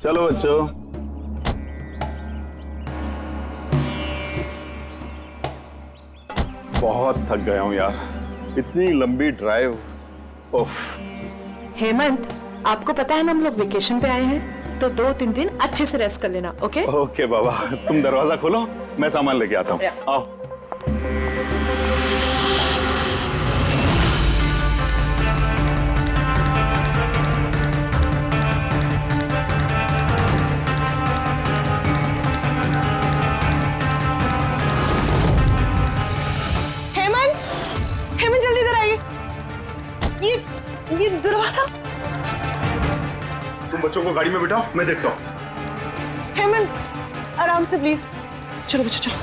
चलो बच्चों। बहुत थक गया हूं यार, इतनी लंबी ड्राइव। उफ। हेमंत, आपको पता है ना हम लोग वेकेशन पे आए हैं, तो 2-3 दिन अच्छे से रेस्ट कर लेना। ओके ओके बाबा, तुम दरवाजा खोलो, मैं सामान लेके आता हूँ। आओ। हेमंत जल्दी इधर आइए। ये दरवाजा। तुम बच्चों को गाड़ी में बिठाओ, मैं देखता हूँ। हेमंत आराम से प्लीज। चलो बच्चों चलो।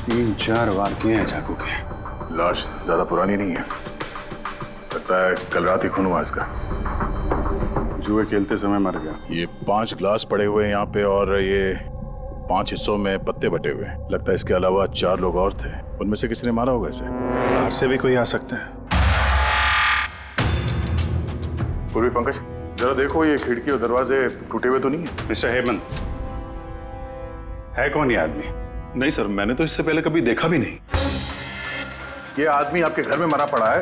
तीन चार वार किए हैं चाकू के। लाश ज्यादा पुरानी नहीं है, लगता है कल रात ही खून हुआ इसका। जुए खेलते समय मर गया। ये 5 ग्लास पड़े हुए हैं यहाँ पे और ये 5 हिस्सों में पत्ते बटे हुए हैं। लगता है इसके अलावा 4 लोग और थे, उनमें से किसी ने मारा होगा इसे। बाहर से भी कोई आ सकता है। पूर्वी पंकज, जरा देखो ये खिड़की और दरवाजे टूटे हुए तो नहीं है? मिस्टर हेमंत, है कौन ये आदमी? नहीं सर, मैंने तो इससे पहले कभी देखा भी नहीं। ये आदमी आपके घर में मरा पड़ा है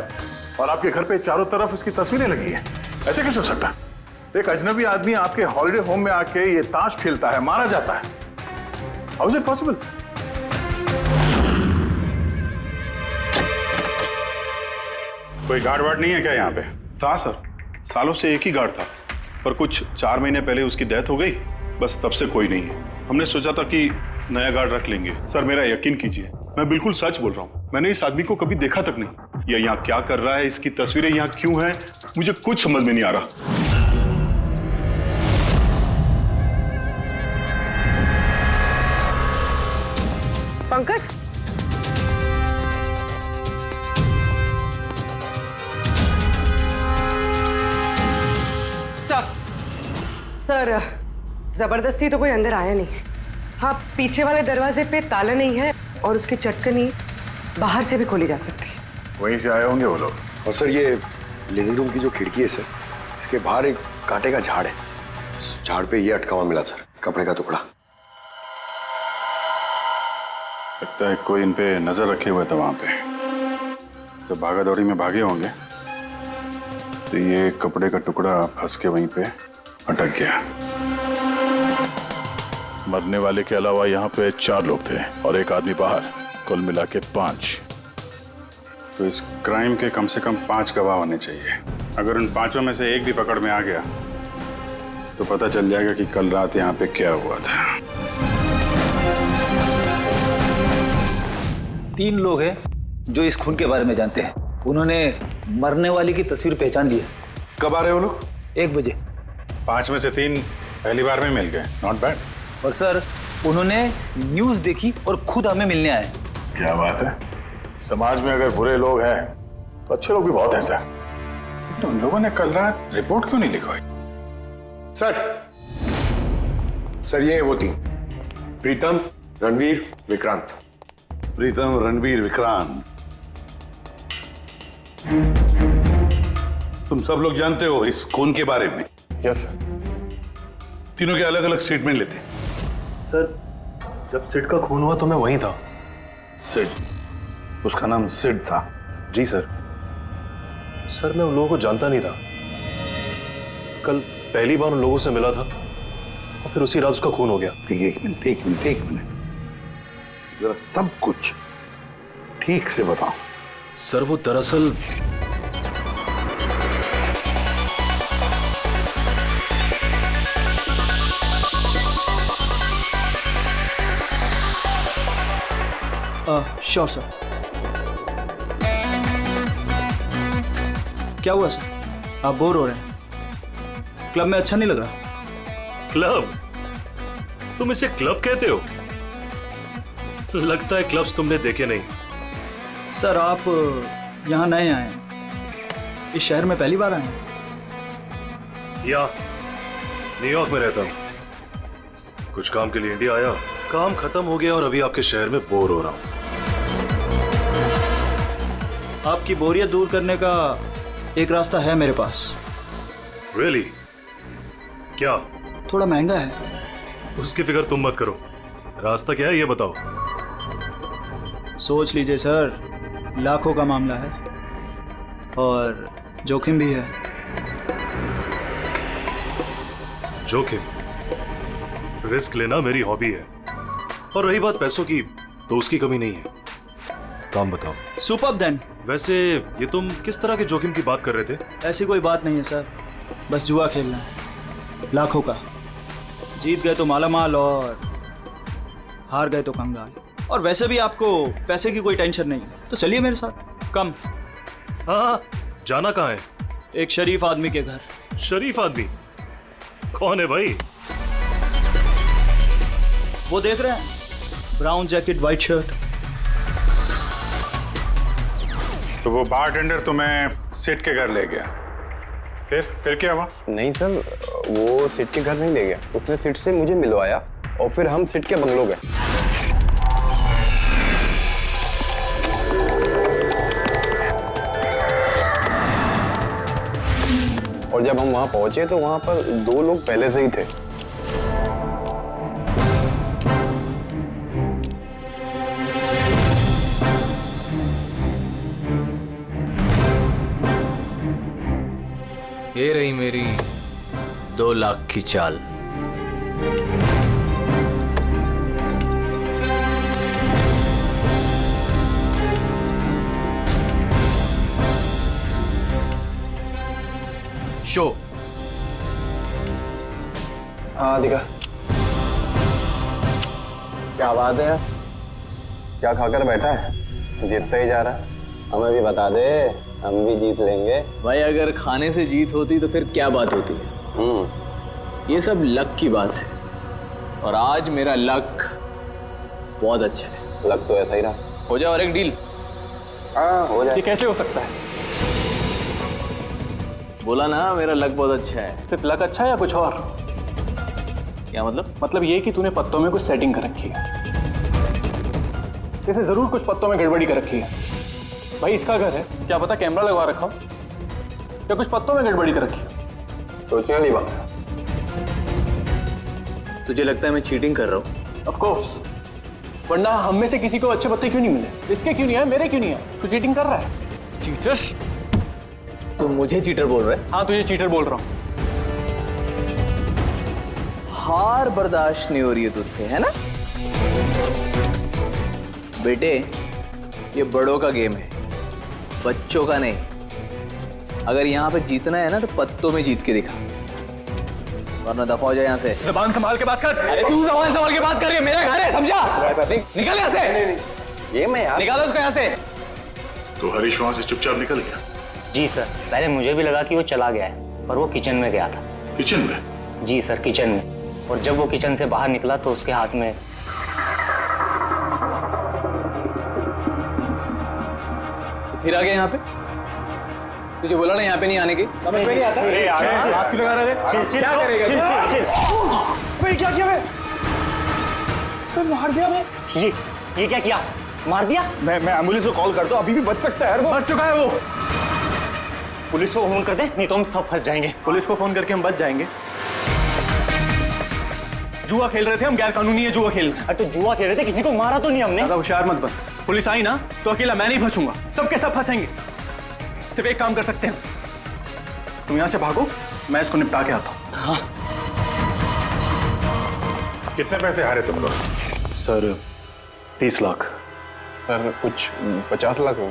और आपके घर पे चारों तरफ इसकी तस्वीरें लगी हैं। ऐसे कैसे हो सकता है? एक अजनबी आदमी आपके हॉलिडे होम में आके ये ताश खेलता है, मारा जाता है। How is it possible? कोई गार्ड वार्ड नहीं है क्या यहाँ पे? था सर, सालों से एक ही गार्ड था, पर कुछ 4 महीने पहले उसकी डेथ हो गई, बस तब से कोई नहीं है। हमने सोचा था कि नया गार्ड रख लेंगे। सर मेरा यकीन कीजिए, मैं बिल्कुल सच बोल रहा हूँ। मैंने इस आदमी को कभी देखा तक नहीं। यह यहाँ क्या कर रहा है, इसकी तस्वीरें यहाँ क्यों हैं, मुझे कुछ समझ में नहीं आ रहा। पंकज, सर जबरदस्ती तो कोई अंदर आया नहीं। हाँ, पीछे वाले दरवाजे पे ताला नहीं है और उसकी चटकनी बाहर से भी खोली जा सकती है। वहीं से आए होंगे वो लोग। और सर ये लिविंग रूम की जो खिड़की है सर, इसके बाहर एक कांटे का झाड़ है। इस झाड़ पे ये अटका हुआ मिला सर, कपड़े का टुकड़ा। लगता है कोई इन पे नजर रखे हुए था वहां पे। जब भागा दौड़ी में भागे होंगे तो ये कपड़े का टुकड़ा फंस के वहीं पे अटक गया। मरने वाले के अलावा यहाँ पे 4 लोग थे और एक आदमी बाहर, कुल मिला के 5। तो इस क्राइम के कम से कम 5 गवाह होने चाहिए। अगर उन 5 में से एक भी पकड़ में आ गया तो पता चल जाएगा कि कल रात यहाँ पे क्या हुआ था। 3 लोग हैं जो इस खून के बारे में जानते हैं। उन्होंने मरने वाली की तस्वीर पहचान ली है। कब आ रहे हो लोग? 1 बजे। 5 में से 3 पहली बार में मिल गए, नॉट बैड। और सर उन्होंने न्यूज़ देखी और खुद हमें मिलने आए। क्या बात है, समाज में अगर बुरे लोग हैं तो अच्छे लोग भी बहुत हैं सर। तो उन लोगों ने कल रात रिपोर्ट क्यों नहीं लिखवाई? सर ये वो 3, प्रीतम, रणवीर, विक्रांत। प्रीतम, रणवीर, विक्रांत, तुम सब लोग जानते हो इस खून के बारे में? Yes sir. तीनों के अलग अलग स्टेटमेंट लेते। सर जब सिड का खून हुआ तो मैं वहीं था। सिड? उसका नाम सिड था? जी सर। सर मैं उन लोगों को जानता नहीं था। कल पहली बार उन लोगों से मिला था और फिर उसी रात उसका खून हो गया। एक मिनट, जरा सब कुछ ठीक से बताओ। सर वो दरअसल श्योर सर। क्या हुआ सर? आप बोर हो रहे हैं? क्लब में अच्छा नहीं लग रहा? क्लब? तुम इसे क्लब कहते हो? लगता है क्लब्स तुमने देखे नहीं। सर आप यहाँ नए आए हैं, इस शहर में पहली बार आए हैं? या न्यूयॉर्क में रहता हूँ, कुछ काम के लिए इंडिया आया, काम खत्म हो गया और अभी आपके शहर में बोर हो रहा हूँ। आपकी बोरियत दूर करने का एक रास्ता है मेरे पास। Really? क्या? थोड़ा महंगा है। उसकी फिक्र तुम मत करो, रास्ता क्या है ये बताओ। सोच लीजिए सर, लाखों का मामला है और जोखिम भी है। जोखिम? रिस्क लेना मेरी हॉबी है, और रही बात पैसों की तो उसकी कमी नहीं है। काम बताओ। Superb then. वैसे ये तुम किस तरह के जोखिम की बात कर रहे थे? ऐसी कोई बात नहीं है सर, बस जुआ खेलना है, लाखों का। जीत गए तो मालामाल और हार गए तो कंगाल। और वैसे भी आपको पैसे की कोई टेंशन नहीं है, तो चलिए मेरे साथ। कम। हाँ, जाना कहाँ है? एक शरीफ आदमी के घर। शरीफ आदमी? कौन है भाई? वो देख रहे हैं, ब्राउन जैकेट वाइट शर्ट। तो वो बारटेंडर तुम्हें सिट के घर ले गया, फिर क्या हुआ? नहीं सर, वो सिट के घर नहीं ले गया, उसने सिट से मुझे मिलवाया और फिर हम सिट के बंगलो गए। और जब हम वहां पहुंचे तो वहां पर 2 लोग पहले से ही थे। ये रही मेरी 2 लाख की चाल। शो। हाँ दिखा। क्या बात है यार, क्या खाकर बैठा है? जीतता ही जा रहा है। हमें भी बता दे, हम भी जीत लेंगे। भाई अगर खाने से जीत होती तो फिर क्या बात होती है? ये सब लक की बात है, और आज मेरा लक बहुत अच्छा है। लक तो ऐसा ही रहा। हो जाए और एक डील। हाँ हो जाए। ये कैसे हो सकता है? बोला ना मेरा लक बहुत अच्छा है। सिर्फ लक अच्छा है या कुछ और? क्या मतलब? मतलब ये कि तूने पत्तों में कुछ सेटिंग कर रखी है। इसे जरूर कुछ पत्तों में गड़बड़ी कर रखी है। भाई इसका घर है, क्या पता कैमरा लगवा रखा हो या कुछ पत्तों में गड़बड़ी कर रखी है। सोचने वाली बात है। तुझे लगता है मैं चीटिंग कर रहा हूँ? ऑफ कोर्स, वरना हम में से किसी को अच्छे पत्ते क्यों नहीं मिले? इसके क्यों नहीं है, मेरे क्यों नहीं है? तू चीटिंग कर रहा है। चीटर? तुम मुझे चीटर बोल रहे? हाँ तुझे चीटर बोल रहा हूँ। हार बर्दाश्त नहीं हो रही है तुझसे, है ना? बेटे ये बड़ों का गेम है, बच्चों का नहीं। अगर यहाँ पे जीतना है ना तो पत्तों में जीत के दिखा, वरना दफा हो जाए यहाँ से। ज़बान संभाल के बात कर। अरे तू ज़बान संभाल के बात कर रही है, मेरा घर है समझा? निकल यहाँ से। ये मैं यार। निकालो उसको यहाँ से। तो हरीश वहां से चुपचाप निकल गया? जी सर, पहले मुझे भी लगा कि वो चला गया है, पर वो किचन में गया था। किचन में? जी सर, किचन में। और जब वो किचन से बाहर निकला तो उसके हाथ में फिर आ गया यहाँ पे। तुझे बोला ना यहाँ पे नहीं आने की। समझ में नहीं आता? हाथ क्यों लगा रहे थे? क्या करेगा? भाई क्या किया? मैं मार दिया। मैं ये क्या किया? मार दिया? मैं एम्बुलेंस को कॉल करता हूँ, अभी भी बच सकता है यार। वो मर चुका है। वो पुलिस को फोन कर दे, नहीं तो हम सब फंस जाएंगे। पुलिस को फोन करके हम बच जाएंगे। जुआ खेल रहे थे हम, गैर कानूनी है जुआ खेल। अरे तो जुआ खेल रहे थे, किसी को मारा तो नहीं हमने। ज्यादा होशियार मत बन। पुलिस आई ना तो अकेला मैं नहीं फंसूंगा, सबके सब फंसेंगे। सिर्फ एक काम कर सकते हैं, तुम यहाँ से भागो, मैं इसको निपटा के आता हूँ। हाँ। कितने पैसे हारे तुम लोग? सर 30 लाख। सर कुछ 50 लाख हो।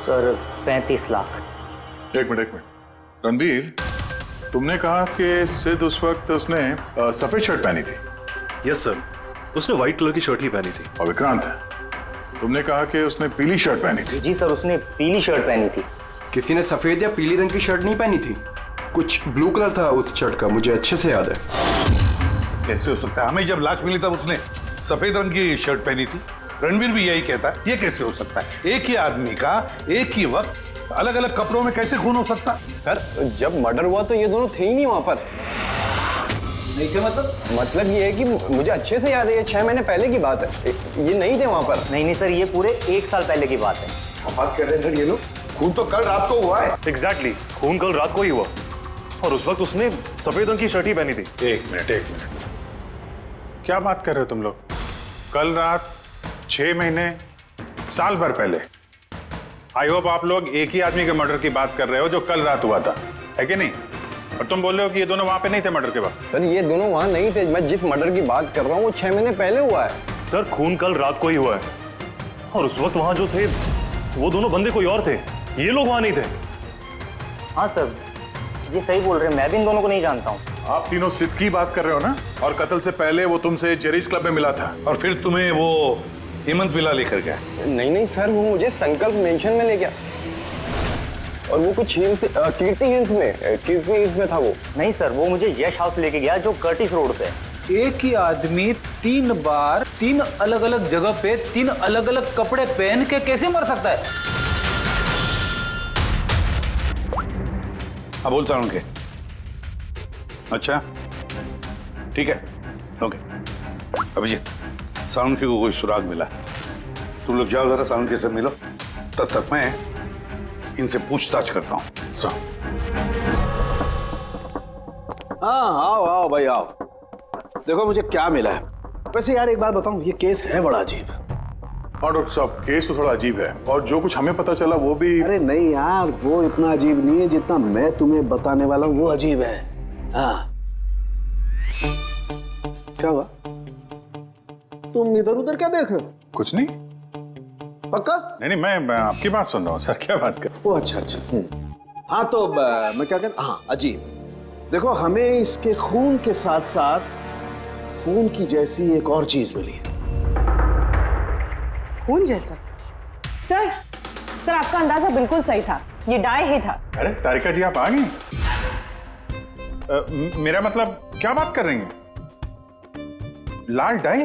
सर 35 लाख। एक मिनट रणबीर, तुमने कहा कि सिद्ध उस वक्त उसने सफेद शर्ट पहनी थी। यस सर, उसने व्हाइट कलर की शर्ट ही पहनी थी। और विक्रांत, तुमने कहा कि उसने पीली शर्ट पहनी थी। जी सर, उसने पीली शर्ट पहनी थी। किसी ने सफेद या पीली रंग की शर्ट नहीं पहनी थी, कुछ ब्लू कलर था उस शर्ट का, मुझे अच्छे से याद है। कैसे हो सकता है? हमें जब लाश मिली तब उसने सफेद रंग की शर्ट पहनी थी। रणवीर भी यही कहता है। ये कैसे हो सकता है? एक ही आदमी का एक ही वक्त अलग अलग कपड़ों में कैसे खून हो सकता? सर जब मर्डर हुआ तो ये दोनों थे ही नहीं वहां पर। नहीं थे मतलब ये है कि मुझे अच्छे से याद है, ये 6 महीने पहले की बात है। ये नहीं थे वहां पर। नहीं सर, ये पूरे 1 साल पहले की बात है। बात कर रहे हैं सर ये लोग। खून तो कल रात को हुआ है। एग्जैक्टली, खून कल रात को ही हुआ और उस वक्त उसने सफेद रंग की शर्ट ही पहनी थी। एक मिनट, क्या बात कर रहे हो तुम लोग? कल रात 6 महीने, साल भर पहले। आई होप आप लोग एक ही आदमी के मर्डर की बात कर रहे हो जो कल रात हुआ था, है कि नहीं? और तुम बोल रहे हो कि ये दोनों वहां पे नहीं थे मर्डर के वक्त। सर ये दोनों वहां नहीं थे। मैं जिस मर्डर की बात कर रहा हूँ वो 6 महीने पहले हुआ है। सर खून कल रात को ही हुआ है और उस वक्त वहां जो थे वो दोनों बंदे कोई और थे, ये लोग वहां नहीं थे। हाँ सर, ये सही बोल रहे हैं, मैं भी इन दोनों को नहीं जानता हूँ। आप तीनों सिद्ध की बात कर रहे हो ना? और कत्ल से पहले वो तुमसे जेरीज क्लब में मिला था और फिर तुम्हें वो हेमंत विला लेकर गया। नहीं सर, वो मुझे संकल्प मेंशन में ले गया और वो कुछ कीर्ति हिल्स में था वो। नहीं सर, वो मुझे यश हाउस लेके गया जो कर्टिस रोड पे है। एक ही आदमी 3 बार 3 अलग अलग जगह पे 3 अलग अलग कपड़े पहन के कैसे मर सकता है? हाँ बोल सारुण के। अच्छा ठीक है, ओके। अभिजीत, सारुण के को कोई सुराग मिला? तुम लोग जाओ जरा सारुण के से मिलो, तब तक मैं इनसे पूछताछ करता हूँ। हाँ आओ आओ भाई आओ। देखो मुझे क्या मिला है। वैसे यार एक बात बताऊं, ये केस है बड़ा अजीब। हाँ डॉक्टर साहब, केस तो थोड़ा अजीब है और जो कुछ हमें पता चला वो भी। अरे नहीं यार, वो इतना अजीब नहीं है जितना मैं तुम्हें बताने वाला हूं वो अजीब है। हाँ क्या हुआ? तुम इधर उधर क्या देख रहे हो? कुछ नहीं। पक्का? नहीं, मैं आपकी बात सुन रहा हूँ सर। क्या बात कर? ओ अच्छा। हाँ तो मैं क्या कहता, हाँ अजीब। देखो हमें इसके खून के साथ साथ खून की जैसी एक और चीज मिली है। खून जैसा? सर आपका अंदाजा बिल्कुल सही था, ये डाई ही था। अरे तारिका जी, आप आ गई? मेरा मतलब क्या बात कर रही हैं? लाल डाई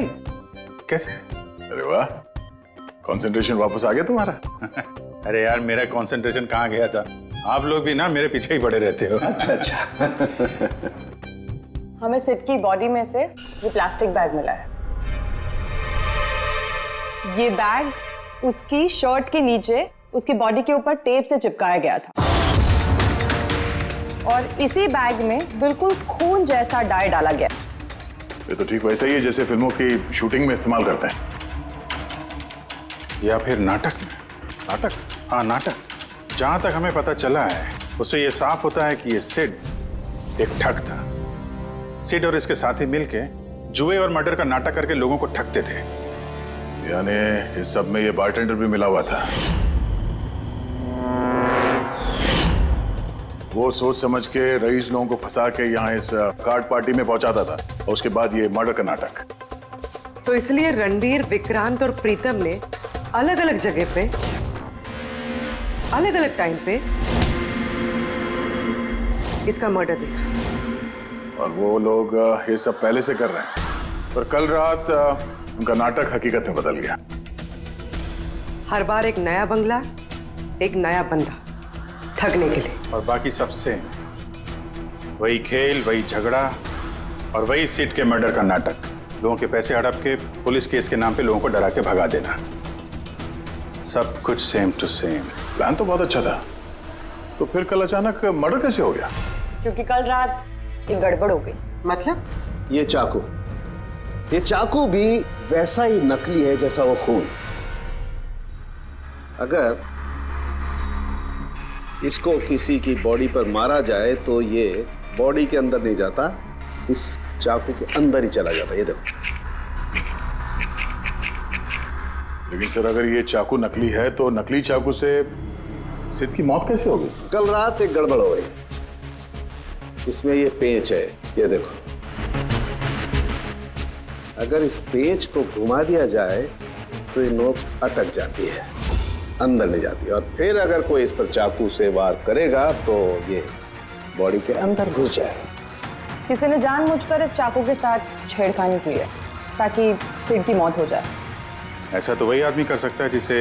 कैसे? अरे वाह, कंसंट्रेशन वापस आ गया तुम्हारा। अरे यार, मेरा कंसंट्रेशन कहाँ गया था? आप लोग भी ना मेरे पीछे ही पड़े रहते हो। अच्छा। हमें सिड की बॉडी में से ये प्लास्टिक बैग मिला है। ये बैग उसकी शर्ट के नीचे उसकी बॉडी के ऊपर टेप से चिपकाया गया था और इसी बैग में बिल्कुल खून जैसा डाई डाला गया। ये तो ठीक वैसा ही है जैसे फिल्मों की शूटिंग में इस्तेमाल करते हैं। या फिर नाटक में? नाटक? हाँ नाटक। जहां तक हमें पता चला है उससे ये साफ होता है कि ये सिड एक ठग था। सिड और इसके साथी मिलके जुए और मर्डर का नाटक करके लोगों को ठगते थे। यानी इस सब में ये बारटेंडर भी मिला हुआ था। वो सोच समझ के रईस लोगों को फंसा के यहाँ इस कार्ड पार्टी में पहुंचाता था और उसके बाद ये मर्डर का नाटक। तो इसलिए रणवीर, विक्रांत और प्रीतम ने अलग अलग जगह पे अलग अलग टाइम पे इसका मर्डर देखा। और वो लोग ये सब पहले से कर रहे हैं, पर कल रात उनका नाटक हकीकत में बदल गया। हर बार एक नया बंगला, एक नया बंदा ठगने के लिए। और बाकी सबसे वही खेल, वही झगड़ा और वही सिड के मर्डर का नाटक। लोगों के पैसे हड़प के पुलिस केस के नाम पे लोगों को डरा के भगा देना। सब कुछ सेम टू सेम। प्लान तो बहुत अच्छा था, तो फिर कल अचानक मर्डर कैसे हो गया? क्योंकि कल रात एक गड़बड़ हो गई। मतलब? ये चाकू भी वैसा ही नकली है जैसा वो खून। अगर इसको किसी की बॉडी पर मारा जाए तो ये बॉडी के अंदर नहीं जाता, इस चाकू के अंदर ही चला जाता। ये देखो। लेकिन सर अगर ये चाकू नकली है तो नकली चाकू से सिड की मौत कैसे हो गई? कल रात एक गड़बड़ हो गई। इसमें ये पेंच है, ये देखो। अगर इस पेंच को घुमा दिया जाए तो ये नोक अटक जाती है, अंदर ले जाती है, और फिर अगर कोई इस पर चाकू से वार करेगा तो ये बॉडी के अंदर घुस जाएगा। किसी ने जानबूझकर इस चाकू के साथ छेड़खानी की है ताकि सिड की मौत हो जाए। ऐसा तो वही आदमी कर सकता है जिसे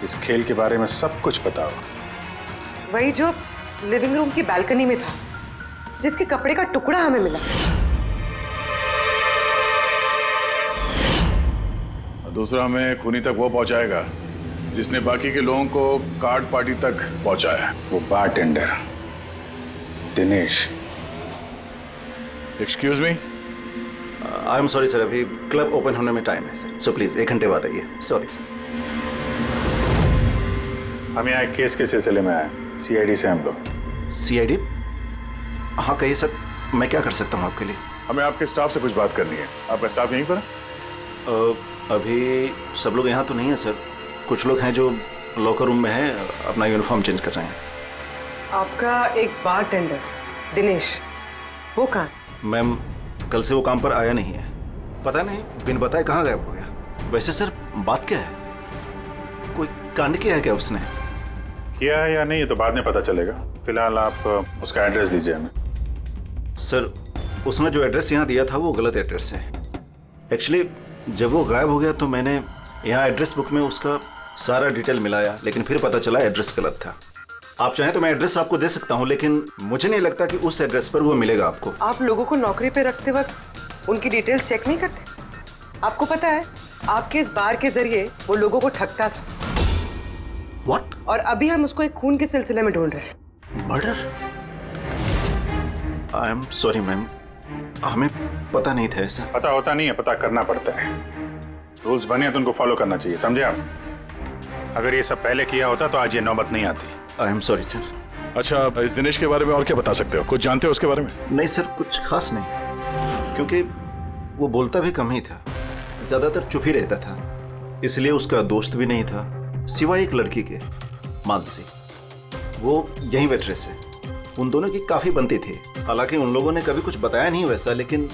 इस खेल के बारे में सब कुछ पता हो। वही जो लिविंग रूम की बालकनी में था, जिसके कपड़े का टुकड़ा हमें मिला। दूसरा हमें खूनी तक वो पहुंचाएगा जिसने बाकी के लोगों को कार्ड पार्टी तक पहुंचाया। वो bartender Dinesh. Excuse me, I am sorry sir, अभी क्लब ओपन होने में टाइम है सर, सो प्लीज 1 घंटे बाद आइए। Sorry sir. हम यहाँ एक केस के सिलसिले में आए, सीआईडी से हम लोग। सीआईडी? हाँ कहिए सर, मैं क्या कर सकता हूँ आपके लिए? हमें आपके स्टाफ से कुछ बात करनी है। आपका स्टाफ यहीं पर है? अभी सब लोग यहाँ तो नहीं है सर, कुछ लोग हैं जो लॉकर रूम में हैं, अपना यूनिफॉर्म चेंज कर रहे हैं। आपका एक बारटेंडर दिनेश, वो कहाँ? मैम कल से वो काम पर आया नहीं है, पता नहीं बिन बताए कहाँ गायब हो गया। वैसे सर बात क्या है, कोई कांड किया है क्या उसने? किया है या नहीं ये तो बाद में पता चलेगा, फिलहाल आप उसका एड्रेस दीजिए हमें। सर उसने जो एड्रेस यहाँ दिया था वो गलत एड्रेस है। एक्चुअली जब वो गायब हो गया तो मैंने यहाँ एड्रेस बुक में उसका सारा डिटेल मिलाया, लेकिन फिर पता चला एड्रेस गलत था। आप चाहें तो मैं एड्रेस आपको दे सकता हूँ, लेकिन मुझे नहीं लगता कि उस एड्रेस पर वो मिलेगा आपको। आप लोगों को नौकरी पे रखते वक्त उनकी डिटेल्स चेक नहीं करते? आपको पता है आपके इस बार के जरिए वो लोगों को ठगता था। What? और अभी हम उसको एक खून के सिलसिले में ढूंढ रहे हैं। Murder? I am sorry ma'am, हमें पता नहीं था ऐसा। पता होता नहीं है, पता करना पड़ता है। रूल्स बने हैं तो उनको फॉलो करना चाहिए, समझे आप? अगर ये सब पहले किया होता तो आज ये नौबत नहीं आती। I am sorry sir. अच्छा, इस दिनेश के बारे में और क्या बता सकते हो? कुछ जानते हो उसके बारे में? नहीं सर, कुछ खास नहीं, क्योंकि वो बोलता भी कम ही था, ज्यादातर चुप ही रहता था, इसलिए उसका दोस्त भी नहीं था सिवाय एक लड़की के, मानसी। वो यही वेट्रेस है, उन दोनों की काफी बनती थी। हालांकि उन लोगों ने कभी कुछ बताया नहीं वैसा, लेकिन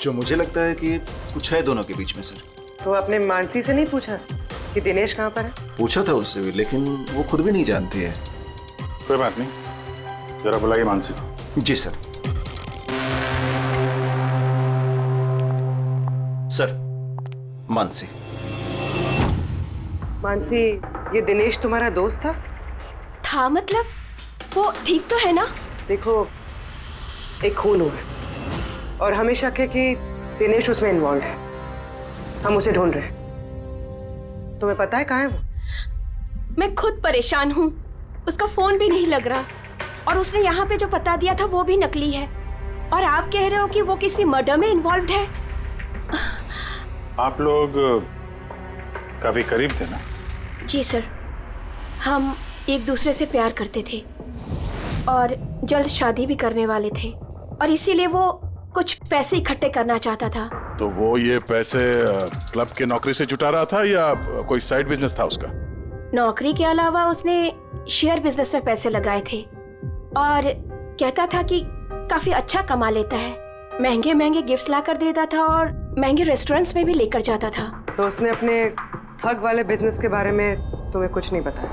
जो मुझे लगता है कि कुछ है दोनों के बीच में सर। तो आपने मानसी से नहीं पूछा कि दिनेश कहाँ पर है? पूछा था उससे भी, लेकिन वो खुद भी नहीं जानती है। कोई बात नहीं, जरा बुलाइए मानसी को। जी सर। सर, मानसी। मानसी, ये दिनेश तुम्हारा दोस्त था? था मतलब? वो ठीक तो है ना? देखो, एक खून हुआ है और हमें शक है कि दिनेश उसमें इन्वॉल्व है। हम उसे ढूंढ रहे हैं। तुम्हें पता है कहाँ है वो? मैं खुद परेशान हूँ, उसका फोन भी नहीं लग रहा, और उसने यहाँ पे जो पता दिया था वो भी नकली है, और आप कह रहे हो कि वो किसी मर्डर में इन्वॉल्व है। आप लोग काफी करीब थे ना? जी सर, हम एक दूसरे से प्यार करते थे और जल्द शादी भी करने वाले थे, और इसीलिए वो कुछ पैसे इकट्ठे करना चाहता था। तो वो ये पैसे क्लब के नौकरी से जुटा रहा था या कोई साइड बिजनेस था उसका? नौकरी के अलावा उसने शेयर बिजनेस में पैसे लगाए थे, और कहता था कि काफी अच्छा कमा लेता है, महंगे महंगे गिफ्ट्स ला कर देता था और महंगे रेस्टोरेंट्स में भी लेकर जाता था। तो उसने अपने ठग वाले बिजनेस के बारे में तुम्हें कुछ नहीं बताया?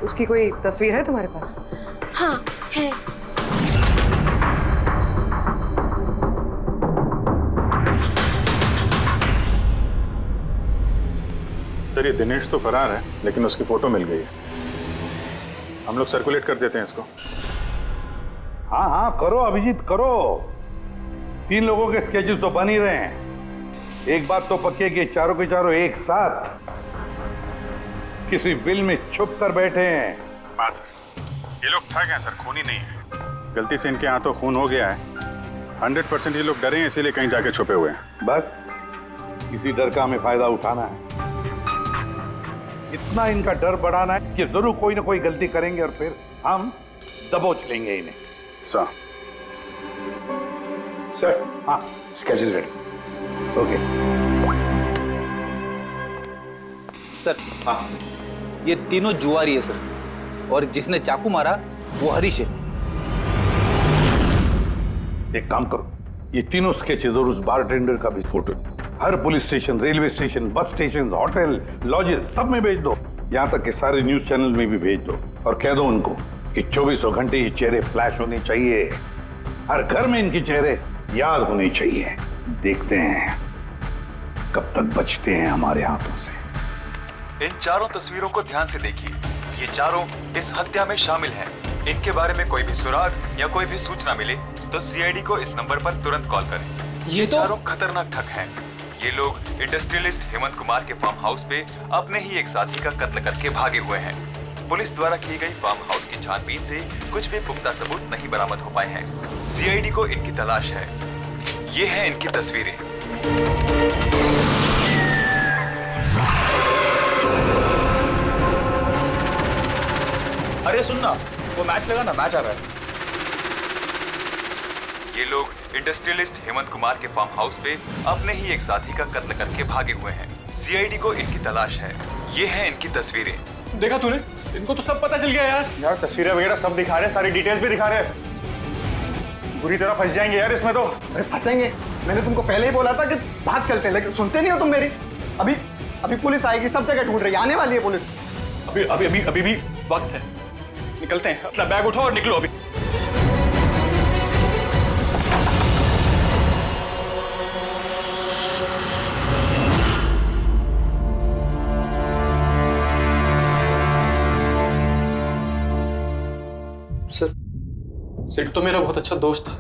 उसकी कोई तस्वीर है तुम्हारे पास? हाँ है। सर ये दिनेश तो फरार है, लेकिन उसकी फोटो मिल गई है। हम लोग सर्कुलेट कर देते हैं इसको। हाँ हाँ करो अभिजीत करो। 3 लोगों के स्केचेस तो बन ही रहे हैं। एक बात तो पक्की है कि चारों के चारों एक साथ किसी बिल में छुप कर बैठे हैं। हाँ सर, ये लोग ठग हैं सर, खूनी नहीं है। गलती से इनके हाथों खून हो गया है। 100% ये लोग डरे हैं, इसीलिए कहीं जाके छुपे हुए हैं। बस इसी डर का हमें फायदा उठाना है। इतना इनका डर बढ़ाना है कि जरूर कोई ना कोई गलती करेंगे और फिर हम दबोच लेंगे इन्हें। सर सर हाँ स्केचेस रेडी। ओके सर हाँ, ये तीनों जुआरी है सर, और जिसने चाकू मारा वो हरीश है। एक काम करो, ये तीनों स्केचेस और उस बारटेंडर का भी फोटो हर police station, railway station, bus station, hotel, lodges सब में भेज दो। यहाँ तक कि सारे न्यूज चैनल में भी भेज दो और कह दो उनको कि 24 घंटे ये चेहरे फ्लैश होने चाहिए, हर घर में इनके चेहरे याद होने चाहिए। देखते हैं कब तक बचते हैं हमारे हाथों से। इन चारों तस्वीरों को ध्यान से देखिए। ये चारों इस हत्या में शामिल हैं। इनके बारे में कोई भी सुराग या कोई भी सूचना मिले तो सीआईडी को इस नंबर पर तुरंत कॉल करें। ये चारों खतरनाक ठग हैं। ये लोग इंडस्ट्रियलिस्ट हेमंत कुमार के फार्म हाउस पे अपने ही एक साथी का कत्ल करके भागे हुए हैं। पुलिस द्वारा की गई फार्म हाउस की छानबीन से कुछ भी पुख्ता सबूत नहीं बरामद हो पाए हैं। सीआईडी को इनकी तलाश है। ये हैं इनकी तस्वीरें। अरे सुनना, वो मैच लगा ना, मैच आ रहा है। ये लोग इंडस्ट्रियलिस्ट हेमंत कुमार के फार्म हाउस पे अपने ही एक साथी का कत्ल करके भागे हुए हैं। सीआईडी को इनकी तलाश है। ये हैं इनकी तस्वीरें। देखा तूने, इनको तो सब पता चल गया यार। यार तस्वीरें वगैरह सब दिखा रहे हैं, सारी डिटेल्स भी दिखा रहे हैं। बुरी तरह फंस जाएंगे यार इसमें तो। अरे फंसेंगे, मैंने तुमको पहले ही बोला था कि भाग चलते हैं, लेकिन सुनते नहीं हो तुम मेरी। अभी अभी पुलिस आएगी, सब जगह ढूंढ रही है, आने वाली है पुलिस। अभी भी वक्त है, निकलते हैं। अपना बैग उठाओ और निकलो अभी। सर, सिड तो मेरा बहुत अच्छा दोस्त था,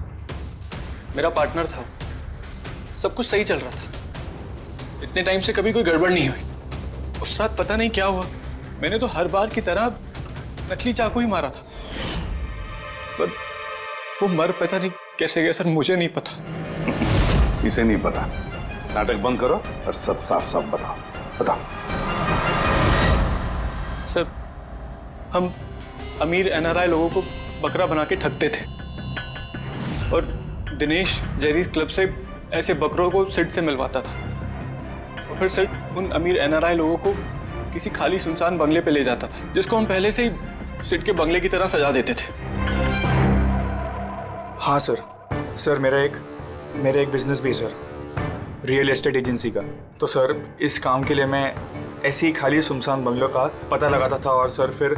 मेरा पार्टनर था। सब कुछ सही चल रहा था। इतने टाइम से कभी कोई गड़बड़ नहीं हुई। उस रात पता नहीं क्या हुआ, मैंने तो हर बार की तरह नकली चाकू ही मारा था, पर वो मर पता नहीं कैसे गया सर, मुझे नहीं पता। इसे नहीं पता। नाटक बंद करो और सब साफ साफ बताओ। बताओ सर, हम अमीर एनआरआई लोगों को बकरा बना के ठगते थे और दिनेश जेरीज क्लब से ऐसे बकरों को सिड से मिलवाता था। और फिर सिड उन अमीर एनआरआई लोगों को किसी खाली सुनसान बंगले पे ले जाता था, जिसको हम पहले से ही सिड के बंगले की तरह सजा देते थे। हाँ सर मेरा एक बिजनेस भी है सर, रियल एस्टेट एजेंसी का। तो सर इस काम के लिए मैं ऐसे ही खाली सुनसान बंगलों का पता लगाता था और सर फिर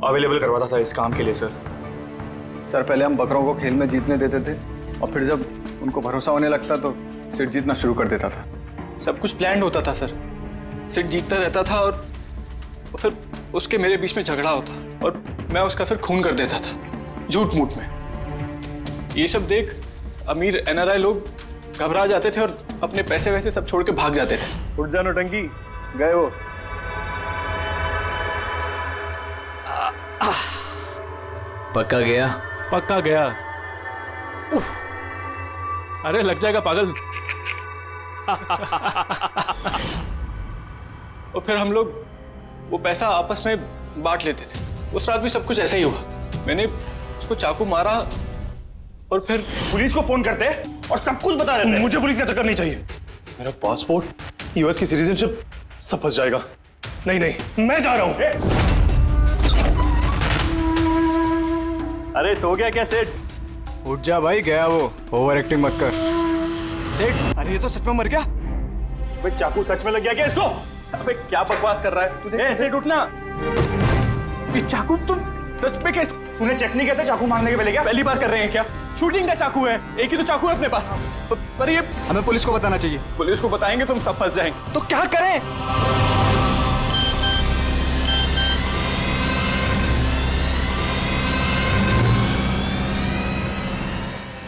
अवेलेबल करवाता था इस काम के लिए। सर पहले हम बकरों को खेल में जीतने देते थे और फिर जब उनको भरोसा होने लगता तो सिड जीतना शुरू कर देता था। सब कुछ प्लान्ड होता था सर। सिड जीतता रहता था और फिर उसके मेरे बीच में झगड़ा होता और मैं उसका फिर खून कर देता था झूठ मूठ में। ये सब देख अमीर एनआरआई लोग घबरा जाते थे और अपने पैसे वैसे सब छोड़ के भाग जाते थे। उठ जानो टंकी, गए वो। पक्का गया? पक्का गया। अरे लग जाएगा पागल। और फिर हम लोग वो पैसा आपस में बांट लेते थे। उस रात भी सब कुछ ऐसा ही हुआ। मैंने उसको चाकू मारा और फिर पुलिस को फोन करते और सब कुछ बता देते। मुझे पुलिस का चक्कर नहीं चाहिए। मेरा पासपोर्ट, यूएस की सिटीजनशिप सब फंस जाएगा। नहीं, मैं जा रहा हूं। अरे सो गया क्या सेठ? उठ जा भाई, गया वो। ओवर एक्टिंग मत कर सेठ। अरे ये तो सच में मर गया। भाई चाकू सच में लग गया क्या इसको? अबे क्या बकवास कर रहा है? सेठ उठना। ये चाकू तुम सच में कैसे? तूने चेक नहीं किया था चाकू मारने के पहले? क्या पहली बार कर रहे हैं क्या? शूटिंग का चाकू है, एक ही तो चाकू है अपने पास। पर ये हमें पुलिस को बताना चाहिए। पुलिस को बताएंगे तुम सब फंस जाएंगे। तो क्या करें?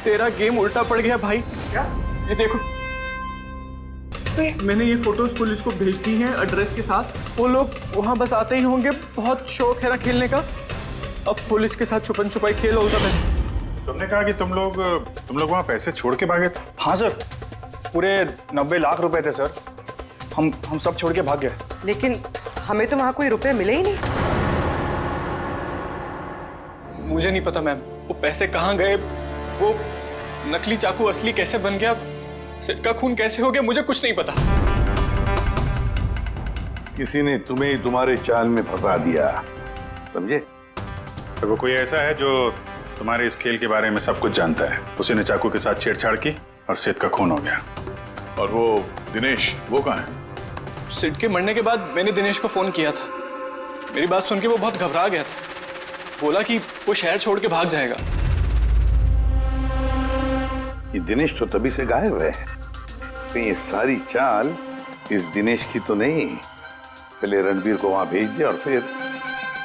तेरा गेम उल्टा पड़ गया भाई। क्या? ये देखो, मैंने ये फोटोज पुलिस को भेज दी हैं एड्रेस के साथ। वो लोग वहां बस आते ही होंगे। बहुत शौक है ना खेलने का। अब पुलिस के साथ छुपन छुपाई खेल होता है। तुमने कहा कि तुम लोग वहां पैसे छोड़ के भागे थे? हाँ सर, पूरे 90 लाख रुपए थे सर। हम सब छोड़ के भाग गए। लेकिन हमें तो वहां कोई रुपए मिले ही नहीं। मुझे नहीं पता मैम, वो पैसे कहाँ गए, वो नकली चाकू असली कैसे बन गया, सिड का खून कैसे हो गया, मुझे कुछ नहीं पता। किसी ने तुम्हें तुम्हारे चाल में फंसा दिया, समझे? तो वो कोई ऐसा है जो तुम्हारे इस खेल के बारे में सब कुछ जानता है। उसी ने चाकू के साथ छेड़छाड़ की और सिड का खून हो गया। और वो दिनेश, वो कहाँ है? सिड के मरने के बाद मैंने दिनेश को फोन किया था। मेरी बात सुन के वो बहुत घबरा गया था। बोला कि वो शहर छोड़ के भाग जाएगा। ये दिनेश तो तभी से गायब है। कहीं ये सारी चाल इस दिनेश की तो नहीं? पहले रणबीर को वहां भेज दिया और फिर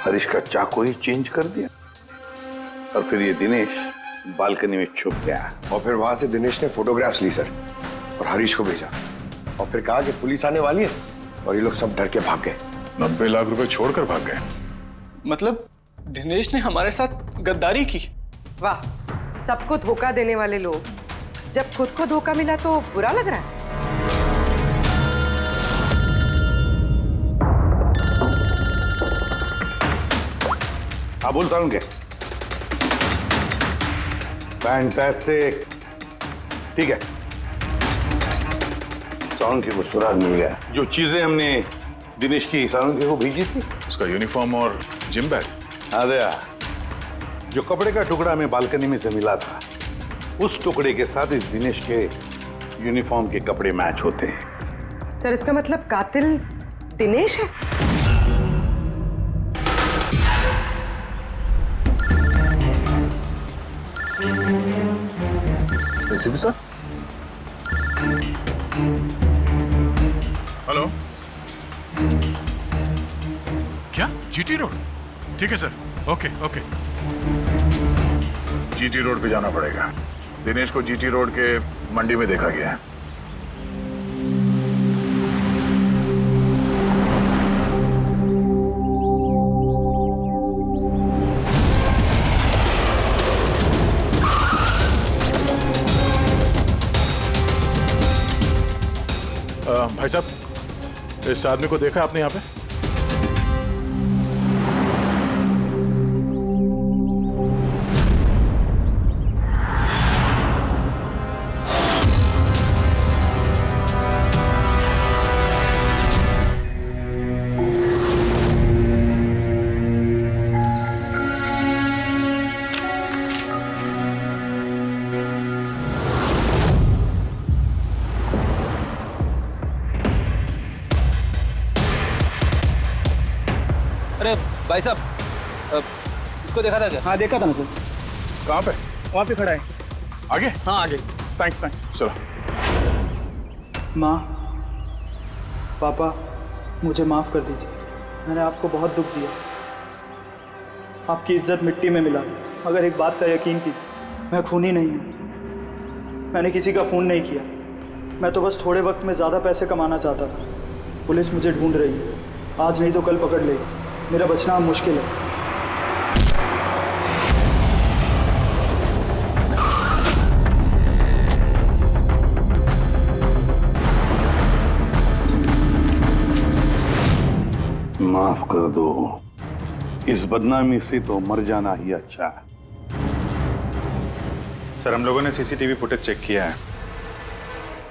हरीश का चाकू ही चेंज कर दिया, और फिर ये दिनेश बालकनी में छुप गया। और फिर वहां से दिनेश ने फोटोग्राफ्स ली सर और हरीश को भेजा, और फिर कहा कि पुलिस आने वाली है, और ये लोग सब डर के भाग गए। 90 लाख रुपए छोड़कर भाग गए। मतलब दिनेश ने हमारे साथ गद्दारी की? वाह, सबको धोखा देने वाले लोग, जब खुद को धोखा मिला तो बुरा लग रहा है। हाँ बोल सारुण के। फैंटास्टिक, ठीक है। सारुण के को सुराग मिल गया। जो चीजें हमने दिनेश की सारुण के को भेजी थी, उसका यूनिफॉर्म और जिम बैग। हाँ दया, जो कपड़े का टुकड़ा हमें बालकनी में से मिला था, उस टुकड़े के साथ इस दिनेश के यूनिफॉर्म के कपड़े मैच होते हैं। सर, इसका मतलब कातिल दिनेश है? ACP sir. हेलो, क्या जीटी रोड? ठीक है sir, okay okay. GT road पे जाना पड़ेगा। दिनेश को जीटी रोड के मंडी में देखा गया है। भाई साहब, इस आदमी को देखा आपने यहाँ पे? अरे भाई साहब, इसको देखा था क्या? हाँ देखा था ना सर। कहाँ पे? वहाँ पे खड़ा है। आगे? हाँ आगे। थैंक्स थैंक्स, चलो। माँ, पापा, मुझे माफ़ कर दीजिए। मैंने आपको बहुत दुख दिया। आपकी इज्जत मिट्टी में मिला दी। मगर एक बात का यकीन कीजिए, मैं खूनी नहीं हूँ। मैंने किसी का खून नहीं किया। मैं तो बस थोड़े वक्त में ज़्यादा पैसे कमाना चाहता था। पुलिस मुझे ढूंढ रही है, आज नहीं तो कल पकड़ लेगी। मेरा बचना अब मुश्किल है। माफ कर दो, इस बदनामी से तो मर जाना ही अच्छा है। सर, हम लोगों ने सीसीटीवी फुटेज चेक किया है,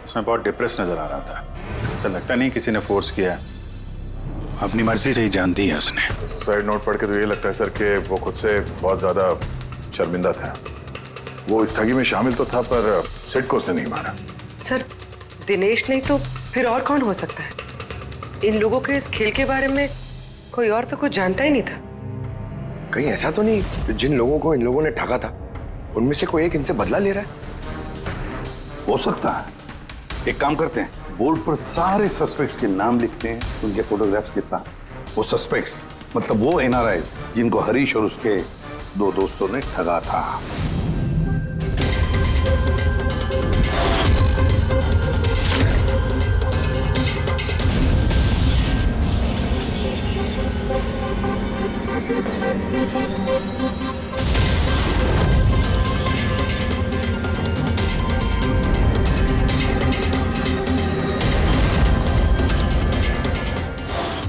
उसमें बहुत डिप्रेस नजर आ रहा था। ऐसा लगता नहीं किसी ने फोर्स किया है, अपनी मर्जी से ही जान दी है उसने। साइड नोट पढ़ के तो ये लगता है सर कि वो खुद से बहुत ज्यादा शर्मिंदा था। वो इस ठगी में शामिल तो था, पर सिड को उसने नहीं मारा। सर, दिनेश नहीं तो फिर और कौन हो सकता है? इन लोगों के इस खेल के बारे में कोई और तो कुछ जानता ही नहीं था। कहीं ऐसा तो नहीं जिन लोगों को इन लोगों ने ठगा था, उनमें से कोई एक इनसे बदला ले रहा है? हो सकता है। एक काम करते हैं, बोर्ड पर सारे सस्पेक्ट्स के नाम लिखते हैं उनके फोटोग्राफ्स के साथ। वो सस्पेक्ट्स मतलब वो एनआरआईज जिनको हरीश और उसके दो दोस्तों ने ठगा था।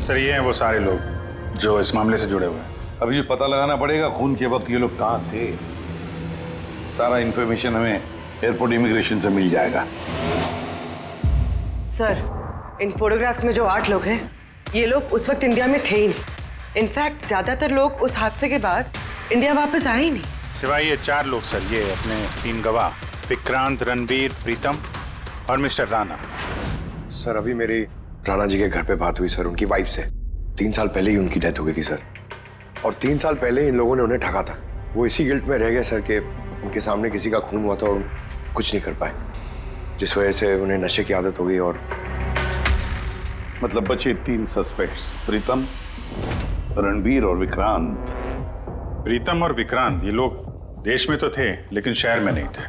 सर, ये हैं वो सारे लोग जो इस मामले से जुड़े हुए हैं। अभी पता लगाना पड़ेगा खून के वक्त ये लोग कहाँ थे। सारा इंफॉर्मेशन हमें एयरपोर्ट इमिग्रेशन से मिल जाएगा। सर, इन फोटोग्राफ्स में जो 8 लोग हैं, ये लोग उस वक्त इंडिया में थे ही नहीं। इनफैक्ट ज्यादातर लोग उस हादसे के बाद इंडिया वापस आए ही नहीं। सिवाय ये 4 लोग सर, ये अपने 3 गवाह, विक्रांत, रणबीर, प्रीतम और मिस्टर राणा। सर, अभी मेरी राणा जी के घर पे बात हुई सर, उनकी वाइफ से। 3 साल पहले ही उनकी डेथ हो गई थी सर। और 3 साल पहले इन लोगों ने उन्हें ठगा था। वो इसी गिल्ट में रह गए सर कि उनके सामने किसी का खून हुआ था और कुछ नहीं कर पाए, जिस वजह से उन्हें नशे की आदत हो गई। और मतलब बचे 3 सस्पेक्ट्स, प्रीतम, रणबीर और विक्रांत। प्रीतम और विक्रांत ये लोग देश में तो थे लेकिन शहर में नहीं थे।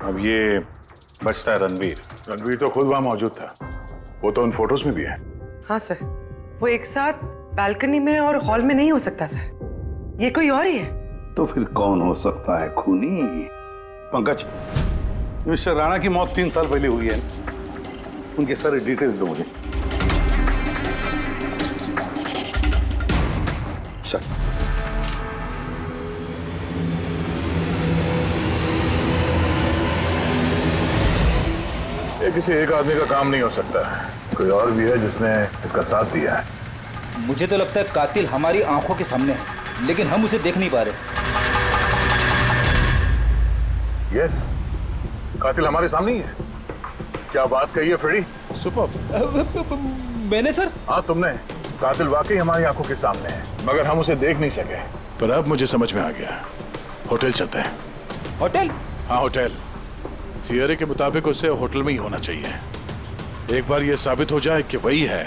अब ये बचता है रणबीर। रणबीर तो खुद वहां मौजूद था, वो तो उन फोटोज में भी है। हाँ सर, वो एक साथ बालकनी में और हॉल में नहीं हो सकता सर, ये कोई और ही है। तो फिर कौन हो सकता है खूनी? पंकज, मिस्टर राणा की मौत 3 साल पहले हुई है, उनके सारे डिटेल्स दो मुझे। सर ये किसी एक आदमी का काम नहीं हो सकता, कोई और भी है जिसने इसका साथ दिया है। मुझे तो लगता है कातिल हमारी आंखों के सामने है, लेकिन हम उसे देख नहीं पा रहे। यस, कातिल हमारे सामने ही है। क्या बात कही है फ्रेडी? सुपर। मैंने सर? हाँ तुमने। कातिल वाकई हमारी आंखों के सामने है, मगर हम उसे देख नहीं सके। पर अब मुझे समझ में आ गया, होटल चलते हैं। होटल? हाँ होटल। थियरी के मुताबिक उसे होटल में ही होना चाहिए। एक बार ये साबित हो जाए कि वही है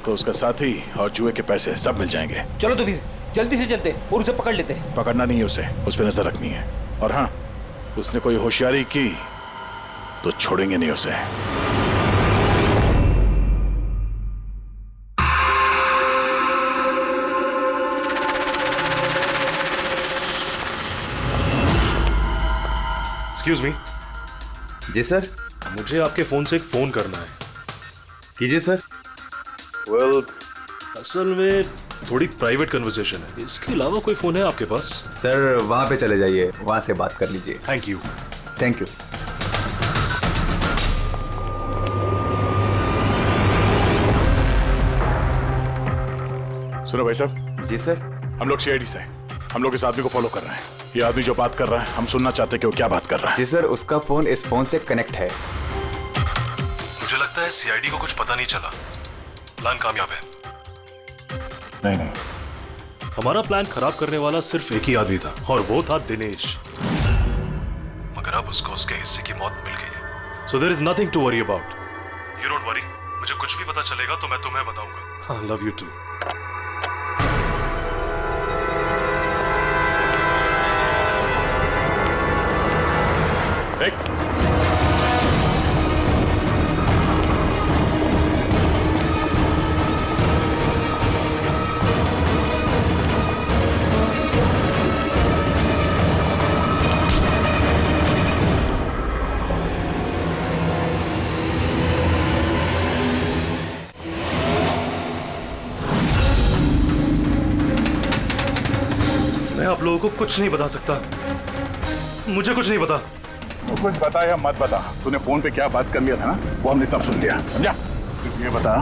तो उसका साथी और जुए के पैसे सब मिल जाएंगे। चलो तो फिर जल्दी से चलते और उसे पकड़ लेते हैं। पकड़ना नहीं है उसे, उस पर नजर रखनी है। और हाँ, उसने कोई होशियारी की तो छोड़ेंगे नहीं उसे। Excuse me. जी सर। मुझे आपके फोन से एक फोन करना है। कीजिए सर। वेल, असल में थोड़ी प्राइवेट कन्वर्सेशन है, इसके अलावा कोई फोन है आपके पास? सर वहां पे चले जाइए, वहां से बात कर लीजिए। Thank you. Thank you. सुनो भाई साहब। जी सर। हम लोग सीआईडी से हैं। हम लोग इस आदमी को फॉलो कर रहे हैं। ये आदमी जो बात कर रहा है हम सुनना चाहते हैं कि वो क्या बात कर रहा है। जी सर, उसका फोन इस फोन से कनेक्ट है। मुझे लगता है सीआईडी को कुछ पता नहीं चला। प्लान कामयाब है। नहीं, हमारा प्लान खराब करने वाला सिर्फ एक ही आदमी था और वो था दिनेश। मगर अब उसको उसके हिस्से की मौत मिल गई है। So there is nothing to worry about. You don't worry, मुझे कुछ भी पता चलेगा तो मैं तुम्हें बताऊंगा। I love you too. मैं आप लोगों को कुछ नहीं बता सकता। मुझे कुछ नहीं पता। तो कुछ बता या मत बता, तूने फोन पे क्या बात कर लिया था ना, वो हमने सब सुन लिया, समझा? ये बता,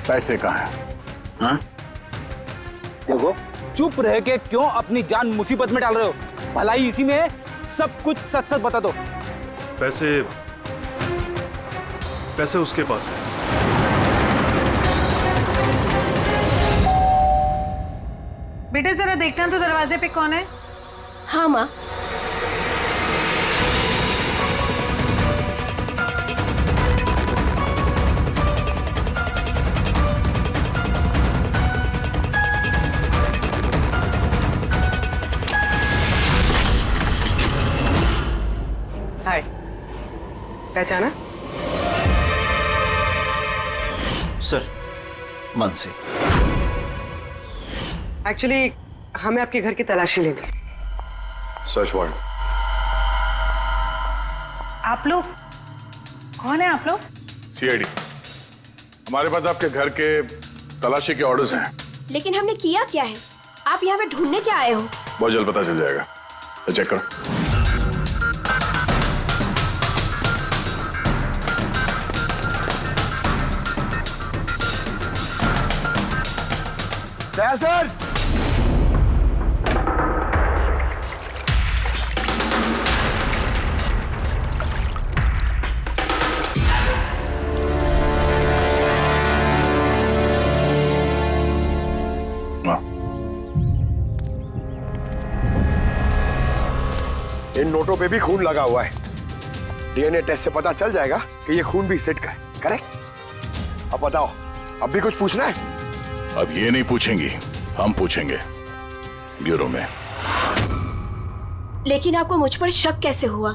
पैसे कहाँ हैं? हाँ? देखो, चुप रह के क्यों अपनी जान मुसीबत में डाल रहे हो? भलाई इसी में है, सब कुछ सच सच बता दो। पैसे उसके पास है। बेटे जरा देखना तो दरवाजे पे कौन है? हाँ माँ। हाय, पहचाना? सर, मानसी। एक्चुअली हमें आपके घर की तलाशी लेनी। Search warrant. आप लोग कौन है? आप लोग? सीआईडी। हमारे पास आपके घर के तलाशी के ऑर्डर्स हैं। लेकिन हमने किया क्या है? आप यहाँ पे ढूंढने क्या आए हो? बहुत जल्द पता चल जाएगा, तो चेक करो। सर, इन नोटों पे भी खून लगा हुआ है। डीएनए टेस्ट से पता चल जाएगा कि ये खून भी सिड का है, करेक्ट? अब बताओ, अब भी कुछ पूछना है? अब ये नहीं पूछेंगी, हम पूछेंगे ब्यूरो में। लेकिन आपको मुझ पर शक कैसे हुआ?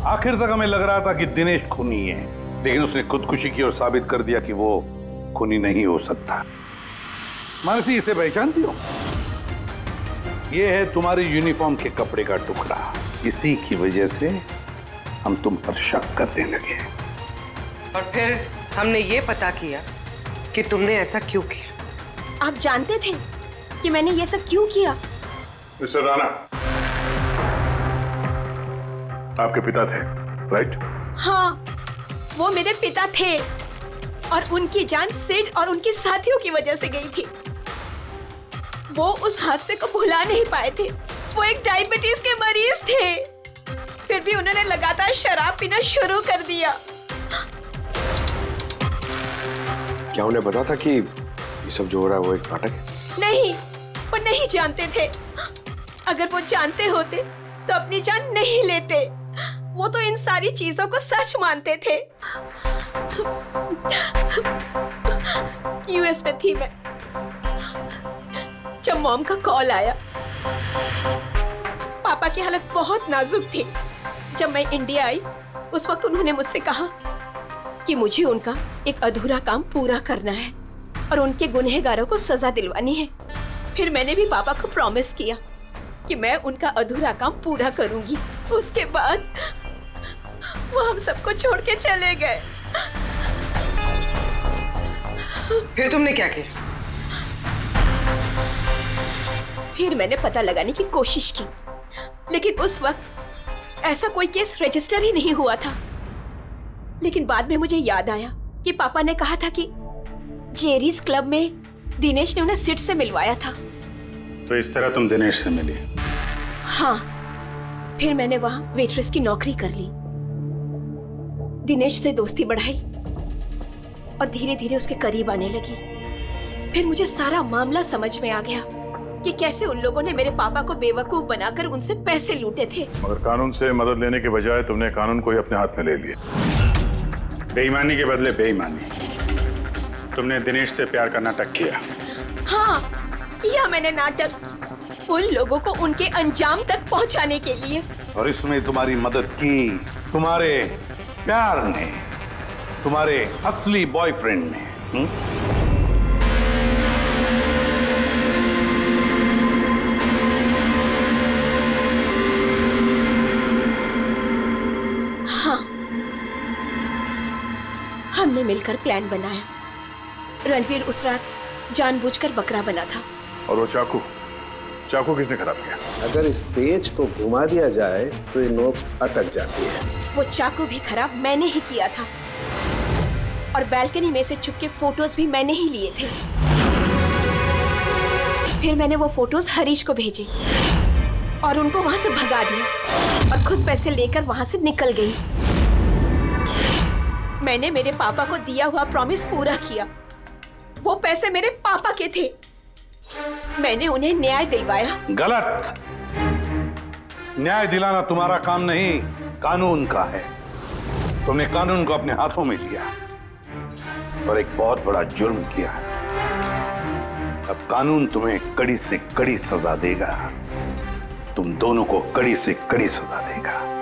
आखिर तक हमें लग रहा था कि दिनेश खूनी है, लेकिन उसने खुदकुशी की और साबित कर दिया कि वो खूनी नहीं हो सकता। मानसी, इसे पहचानती हो? ये है तुम्हारे यूनिफॉर्म के कपड़े का टुकड़ा। इसी की वजह से हम तुम पर शक करने लगे और फिर हमने ये पता किया कि तुमने ऐसा क्यों किया। आप जानते थे कि मैंने ये सब क्यों किया? मिस्टर राणा, आपके पिता थे, राइट? हाँ, वो मेरे पिता थे और उनकी जान सिड और उनके साथियों की वजह से गई थी। वो उस हादसे को भुला नहीं पाए थे। वो एक डायबिटीज के मरीज थे, फिर भी उन्होंने लगातार शराब पीना शुरू कर दिया। क्या उन्हें पता था कि ये सब जो हो रहा है वो एक नाटक है? नहीं, वो नहीं जानते थे। अगर वो जानते होते तो अपनी जान नहीं लेते। वो तो इन सारी चीजों को सच मानते थे। यूएस में थी मैं जब मॉम का कॉल आया। पापा की हालत बहुत नाजुक थी। जब मैं इंडिया आई उस वक्त उन्होंने मुझसे कहा कि मुझे उनका एक अधूरा काम पूरा करना है और उनके गुनहगारों को सजा दिलवानी है। फिर मैंने भी पापा को प्रॉमिस किया कि मैं उनका अधूरा काम पूरा करूंगी। उसके बाद वो हम सबको छोड़ के चले गए। फिर तुमने क्या किया? फिर मैंने पता लगाने की कोशिश की, लेकिन उस वक्त ऐसा कोई केस रजिस्टर ही नहीं हुआ था। लेकिन बाद में मुझे याद आया कि पापा ने कहा था कि जेरीज क्लब में दिनेश ने उन्हें सिड से मिलवाया था। तो इस तरह तुम दिनेश से मिली? हाँ, फिर मैंने वहां वेट्रेस की नौकरी कर ली। दिनेश से दोस्ती बढ़ाई और धीरे धीरे उसके करीब आने लगी। फिर मुझे सारा मामला समझ में आ गया कि कैसे उन लोगों ने मेरे पापा को बेवकूफ बनाकर उनसे पैसे लूटे थे। मगर कानून से मदद लेने के बजाय तुमने कानून को ही अपने हाथ में ले लिया। बेईमानी के बदले बेईमानी। तुमने दिनेश से प्यार का नाटक किया। हाँ, किया मैंने नाटक उन लोगों को उनके अंजाम तक पहुंचाने के लिए। और इसमें तुम्हारी मदद की तुम्हारे प्यार ने, तुम्हारे असली बॉयफ्रेंड ने। हाँ, हमने मिलकर प्लान बनाया। रणवीर उस रात जानबूझकर बकरा बना था। और वो चाकू किसने खराब किया? अगर इस पेज को घुमा दिया जाए तो ये नोक अटक जाती है। वो चाकू भी खराब मैंने ही किया था और बैल्कनी में से छुप के फोटोज भी मैंने ही लिए थे। फिर मैंने वो फोटोज हरीश को भेजे और उनको वहां से भगा दिया और खुद पैसे लेकर वहां से निकल गई। मैंने मेरे पापा को दिया हुआ प्रॉमिस पूरा किया। वो पैसे मेरे पापा के थे। मैंने उन्हें न्याय दिलवाया। गलत। न्याय दिलाना तुम्हारा काम नहीं, कानून का है। तुमने कानून को अपने हाथों में लिया और एक बहुत बड़ा जुर्म किया है। अब कानून तुम्हें कड़ी से कड़ी सजा देगा। तुम दोनों को कड़ी से कड़ी सजा देगा।